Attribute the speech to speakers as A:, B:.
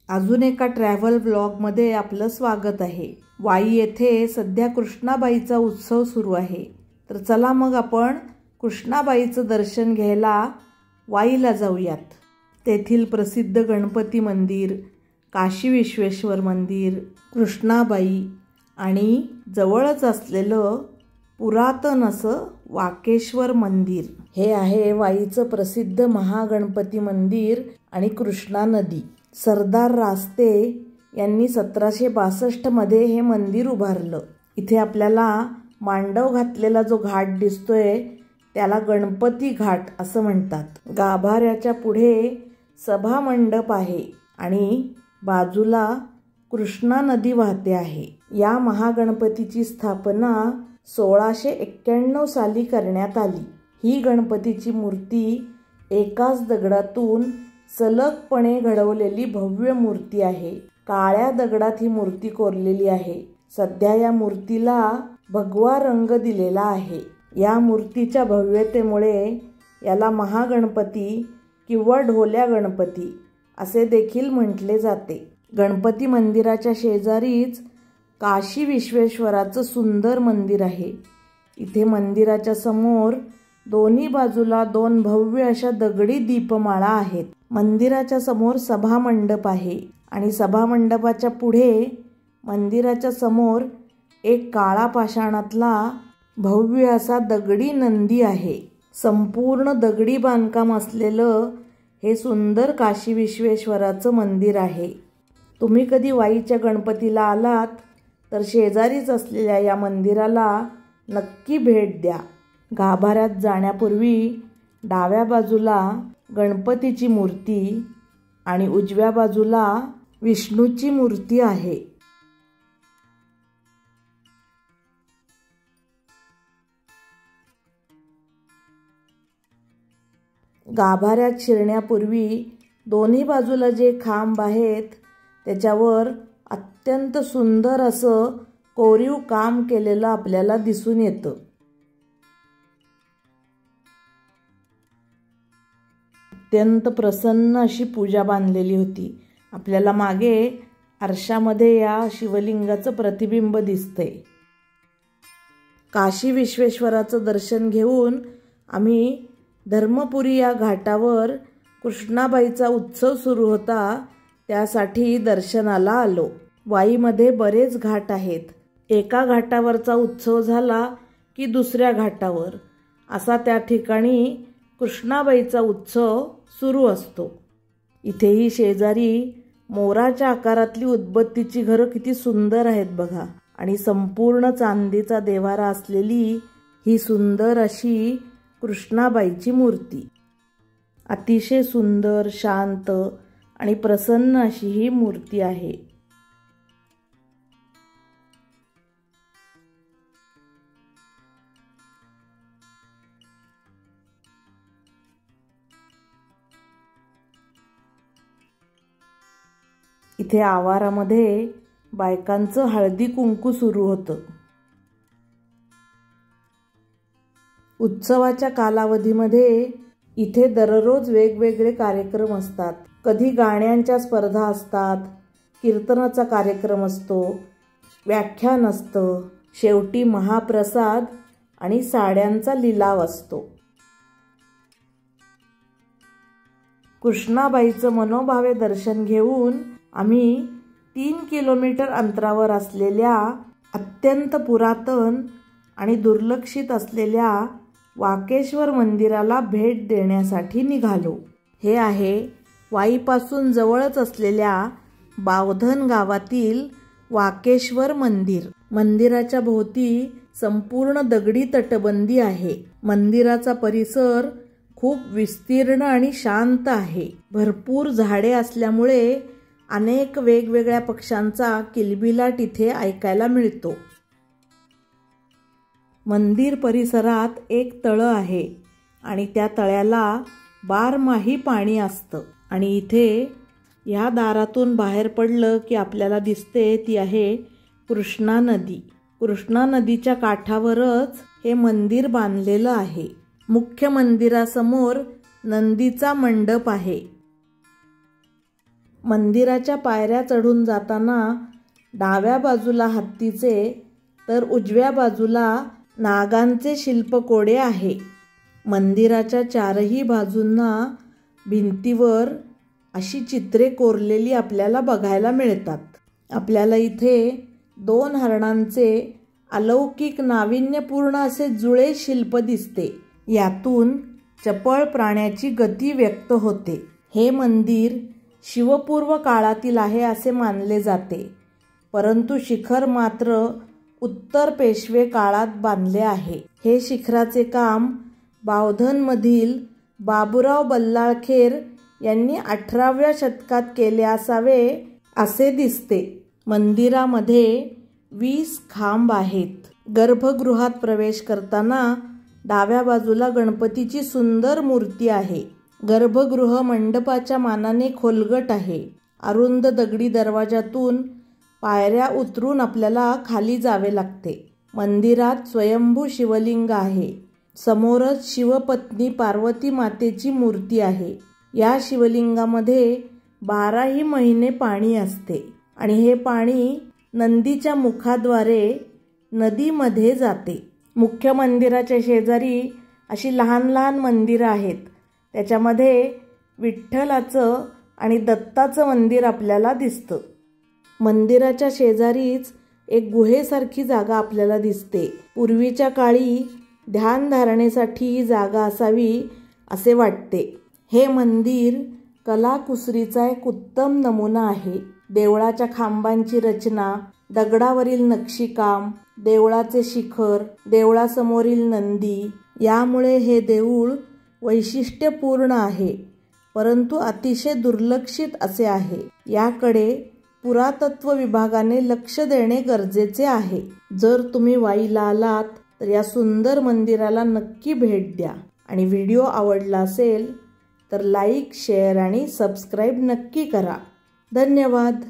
A: अजून एका ट्रॅव्हल ब्लॉगमध्ये आपलं स्वागत आहे। वाई येथे सध्या कृष्णाबाईचा उत्सव सुरू आहे। तर चला मग आपण कृष्णाबाईचं दर्शन घ्यायला वाईला जाऊयात। तेथील प्रसिद्ध गणपती मंदिर, काशी विश्वेश्वर मंदिर, कृष्णाबाई आणि जवळच असलेलं पुरातन असं वाकेश्वर मंदिर हे आहे वाईचं प्रसिद्ध महागणपती मंदिर आणि कृष्णा नदी। सरदार रास्ते यांनी 1762 मध्ये हे मंदिर उभारलं। इथे आपल्याला मांडव घातलेला जो घाट दिसतोय त्याला गणपती घाट असं म्हणतात। गाभाऱ्याच्या पुढे सभा मंडप आहे आणि बाजूला कृष्णा नदी वाहते आहे। या महागणपतीची स्थापना 1691 साली करण्यात आली। ही गणपतीची मूर्ती एकाच दगडातून सलगपणे घडवलेली भव्य मूर्ती आहे। काळ्या दगडात ही मूर्ती कोरलेली आहे। सध्या या मूर्तीला भगवा रंग दिलेला आहे। या मूर्तीच्या भव्यतेमुळे याला महागणपती किंवा ढोल्या गणपती असे देखील म्हटले जाते। गणपती मंदिराच्या शेजारीच काशी विश्वेश्वराचं सुंदर मंदिर आहे। इथे मंदिराच्या समोर दोन्ही बाजूला 2 भव्य अशा दगडी दीपमाळा आहेत। मंदिराच्या समोर सभा मंडप आहे आणि सभा मंडपाच्या पुढे मंदिराच्या समोर एक काळा पाषाणातला भव्य असा दगडी नंदी आहे। संपूर्ण दगडी बांधकाम असलेलं हे सुंदर काशी विश्वेश्वराचं मंदिर आहे। तुम्ही कधी वाईच्या गणपतीला आलात तर शेजारीच असलेल्या या मंदिराला नक्की भेट द्या। गाभाऱ्यात जाण्यापूर्वी डाव्या बाजूला गणपतीची मूर्ती आणि उजव्या बाजूला विष्णूची मूर्ती आहे। गाभाऱ्यात शिरण्यापूर्वी दोन्ही बाजूला जे खांब आहेत त्याच्यावर अत्यंत सुंदर असं कोरीव काम केलेलं आपल्याला दिसून येतं। अत्यंत प्रसन्न अशी पूजा बांधलेली होती। आपल्याला मागे आरशामध्ये या शिवलिंगाचं प्रतिबिंब दिसतंय। काशी विश्वेश्वराचं दर्शन घेऊन आम्ही धर्मपुरी या घाटावर कृष्णाबाईचा उत्सव सुरू होता त्यासाठी दर्शनाला आलो। वाईमध्ये बरेच घाट आहेत। एका घाटावरचा उत्सव झाला की दुसऱ्या घाटावर असा त्या ठिकाणी कृष्णाबाईचा उत्सव सुरू असतो। इथेही शेजारी मोराच्या आकारातली उदबत्तीची घरं किती सुंदर आहेत बघा आणि संपूर्ण चांदीचा देव्हारा असलेली ही सुंदर अशी कृष्णाबाईची मूर्ती। अतिशय सुंदर, शांत आणि प्रसन्न अशी ही मूर्ती आहे। इथे आवारामध्ये बायकांचं हळदी कुंकू सुरू होतं। उत्सवाच्या कालावधीमध्ये इथे दररोज वेगवेगळे कार्यक्रम असतात। कधी गाण्यांच्या स्पर्धा असतात, कीर्तनाचा कार्यक्रम असतो, व्याख्यान असतं, शेवटी महाप्रसाद आणि साड्यांचा लिलाव असतो। कृष्णाबाईचं मनोभावे दर्शन घेऊन आम्ही 3 किलोमीटर अंतरावर असलेल्या अत्यंत पुरातन आणि दुर्लक्षित असलेल्या वाकेश्वर मंदिराला भेट देण्यासाठी निघालो। हे आहे वाईपासून जवळच असलेल्या बावधन गावातील वाकेश्वर मंदिर। मंदिराच्या भोवती संपूर्ण दगडी तटबंदी आहे। मंदिराचा परिसर खूप विस्तीर्ण आणि शांत आहे। भरपूर झाडे असल्यामुळे अनेक वेगवेगळ्या पक्ष्यांचा किलबिलाट इथे ऐकायला मिळतो। मंदिर परिसरात एक तळं आहे आणि त्या तळ्याला बारमाही पाणी असतं आणि इथे या दारातून बाहेर पडलं की आपल्याला दिसते ती आहे कृष्णा नदी। कृष्णा नदीच्या काठावरच हे मंदिर बांधलेलं आहे। मुख्य मंदिरासमोर नंदीचा मंडप आहे। मंदिराच्या पायऱ्या चढून जाताना डाव्या बाजूला हत्तीचे तर उजव्या बाजूला नागांचे शिल्पकोडे आहे. मंदिराच्या चारही बाजूंना भिंतीवर अशी चित्रे कोरलेली आपल्याला बघायला मिळतात. आपल्याला इथे 2 हरणांचे अलौकिक नाविन्यपूर्ण असे जुळे शिल्प दिसते. यातून चपळ प्राण्याची गती व्यक्त होते. हे मंदिर शिवपूर्व काळातील आहे असे मानले जाते, परंतु शिखर मात्र उत्तर पेशवे काळात बांधले आहे. हे शिखराचे काम बावधनमधील बाबूराव बल्लाळखेर यांनी 18व्या शतकात केले असावे असे दिसते. मंदिरामध्ये 20 खांब आहेत. गर्भगृहात प्रवेश करताना डाव्या बाजूला गणपतीची सुंदर मूर्ती आहे. गर्भगृह मंडपाच्या मानाने खोलगट आहे. अरुंद दगडी दरवाजातून पायऱ्या उतरून आपल्याला खाली जावे लागते. मंदिरात स्वयंभू शिवलिंग आहे. समोरच शिवपत्नी पार्वती मातेची मूर्ती आहे. या शिवलिंगामध्ये 12ही महिने पाणी असते आणि हे पाणी नंदीच्या मुखाद्वारे नदीमध्ये जाते. मुख्य मंदिराच्या शेजारी अशी लहान लहान मंदिरं आहेत. त्याच्यामध्ये विठ्ठलाचं आणि दत्ताचं मंदिर आपल्याला दिसतं. मंदिराच्या शेजारीच एक गुहेसारखी जागा आपल्याला दिसते. पूर्वीच्या काळी ध्यान धारणेसाठी ही जागा असावी असे वाटते. हे मंदिर कलाकुसरीचा एक उत्तम नमुना आहे. देवळाच्या खांबांची रचना, दगडावरील नक्षीकाम, देवळाचे शिखर, देवळासमोरील नंदी, यामुळे हे देऊळ वैशिष्ट्यपूर्ण आहे, परंतु अतिशय दुर्लक्षित असे आहे. याकडे पुरातत्व विभागाने लक्ष देणे गरजेचे आहे. जर तुम्ही वाईला आलात तर या सुंदर मंदिराला नक्की भेट द्या आणि व्हिडिओ आवडला असेल तर लाईक, शेअर आणि सबस्क्राईब नक्की करा. धन्यवाद.